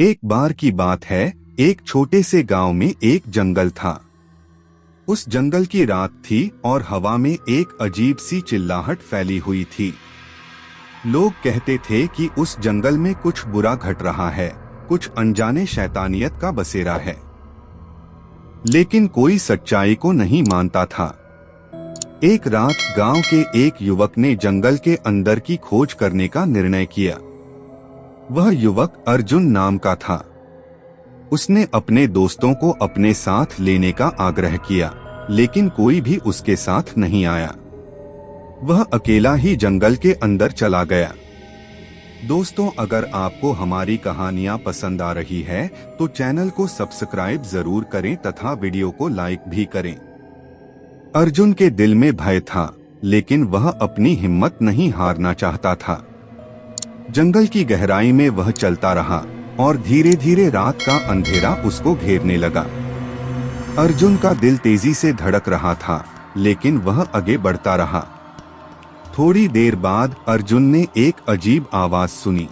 एक बार की बात है, एक छोटे से गांव में एक जंगल था। उस जंगल की रात थी और हवा में एक अजीब सी चिल्लाहट फैली हुई थी। लोग कहते थे कि उस जंगल में कुछ बुरा घट रहा है, कुछ अनजाने शैतानियत का बसेरा है। लेकिन कोई सच्चाई को नहीं मानता था। एक रात गांव के एक युवक ने जंगल के अंदर की खोज करने का निर्णय किया। वह युवक अर्जुन नाम का था। उसने अपने दोस्तों को अपने साथ लेने का आग्रह किया, लेकिन कोई भी उसके साथ नहीं आया। वह अकेला ही जंगल के अंदर चला गया। दोस्तों, अगर आपको हमारी कहानियां पसंद आ रही है तो चैनल को सब्सक्राइब जरूर करें तथा वीडियो को लाइक भी करें। अर्जुन के दिल में भय था, लेकिन वह अपनी हिम्मत नहीं हारना चाहता था। जंगल की गहराई में वह चलता रहा और धीरे धीरे रात का अंधेरा उसको घेरने लगा। अर्जुन का दिल तेजी से धड़क रहा था, लेकिन वह आगे बढ़ता रहा। थोड़ी देर बाद अर्जुन ने एक अजीब आवाज सुनी।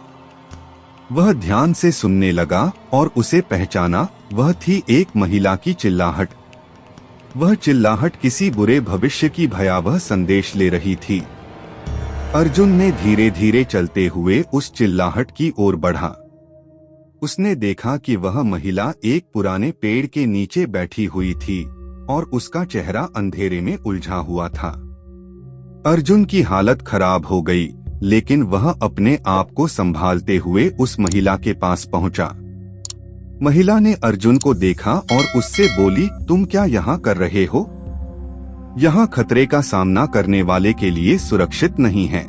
वह ध्यान से सुनने लगा और उसे पहचाना। वह थी एक महिला की चिल्लाहट। वह चिल्लाहट किसी बुरे भविष्य की भयावह संदेश ले रही थी। अर्जुन ने धीरे धीरे चलते हुए उस चिल्लाहट की ओर बढ़ा। उसने देखा कि वह महिला एक पुराने पेड़ के नीचे बैठी हुई थी और उसका चेहरा अंधेरे में उलझा हुआ था। अर्जुन की हालत खराब हो गई, लेकिन वह अपने आप को संभालते हुए उस महिला के पास पहुंचा। महिला ने अर्जुन को देखा और उससे बोली, तुम क्या यहाँ कर रहे हो? यहाँ खतरे का सामना करने वाले के लिए सुरक्षित नहीं है।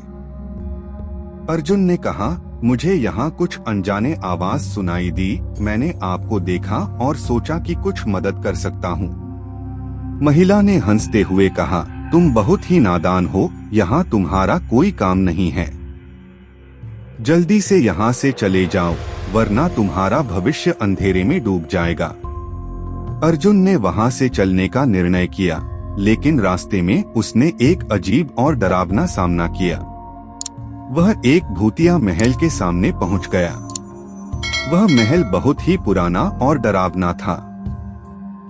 अर्जुन ने कहा, मुझे यहाँ कुछ अनजाने आवाज सुनाई दी। मैंने आपको देखा और सोचा कि कुछ मदद कर सकता हूँ। महिला ने हंसते हुए कहा, तुम बहुत ही नादान हो, यहाँ तुम्हारा कोई काम नहीं है। जल्दी से यहाँ से चले जाओ, वरना तुम्हारा भविष्य अंधेरे में डूब जाएगा। अर्जुन ने वहाँ से चलने का निर्णय किया, लेकिन रास्ते में उसने एक अजीब और डरावना सामना किया। वह एक भूतिया महल के सामने पहुंच गया। वह महल बहुत ही पुराना और डरावना था।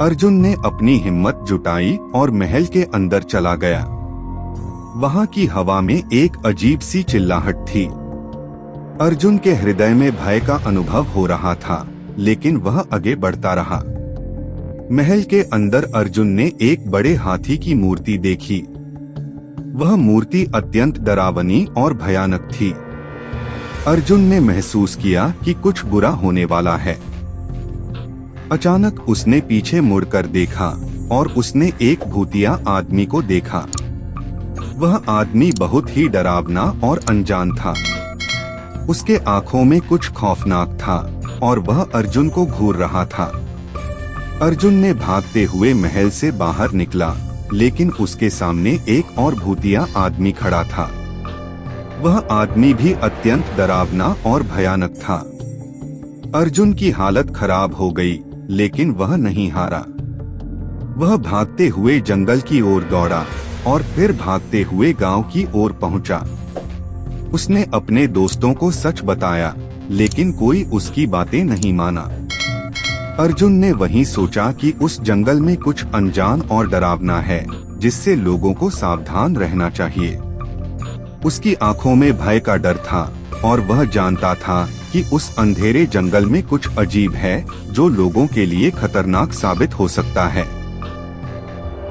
अर्जुन ने अपनी हिम्मत जुटाई और महल के अंदर चला गया। वहां की हवा में एक अजीब सी चिल्लाहट थी। अर्जुन के हृदय में भय का अनुभव हो रहा था, लेकिन वह आगे बढ़ता रहा। महल के अंदर अर्जुन ने एक बड़े हाथी की मूर्ति देखी। वह मूर्ति अत्यंत डरावनी और भयानक थी। अर्जुन ने महसूस किया कि कुछ बुरा होने वाला है। अचानक उसने पीछे मुड़कर देखा और उसने एक भूतिया आदमी को देखा। वह आदमी बहुत ही डरावना और अनजान था। उसके आंखों में कुछ खौफनाक था और वह अर्जुन को घूर रहा था। अर्जुन ने भागते हुए महल से बाहर निकला, लेकिन उसके सामने एक और भूतिया आदमी खड़ा था। वह आदमी भी अत्यंत डरावना और भयानक था। अर्जुन की हालत खराब हो गई, लेकिन वह नहीं हारा। वह भागते हुए जंगल की ओर दौड़ा और फिर भागते हुए गांव की ओर पहुंचा। उसने अपने दोस्तों को सच बताया, लेकिन कोई उसकी बातें नहीं माना। अर्जुन ने वहीं सोचा कि उस जंगल में कुछ अनजान और डरावना है, जिससे लोगों को सावधान रहना चाहिए। उसकी आंखों में भय का डर था और वह जानता था कि उस अंधेरे जंगल में कुछ अजीब है, जो लोगों के लिए खतरनाक साबित हो सकता है।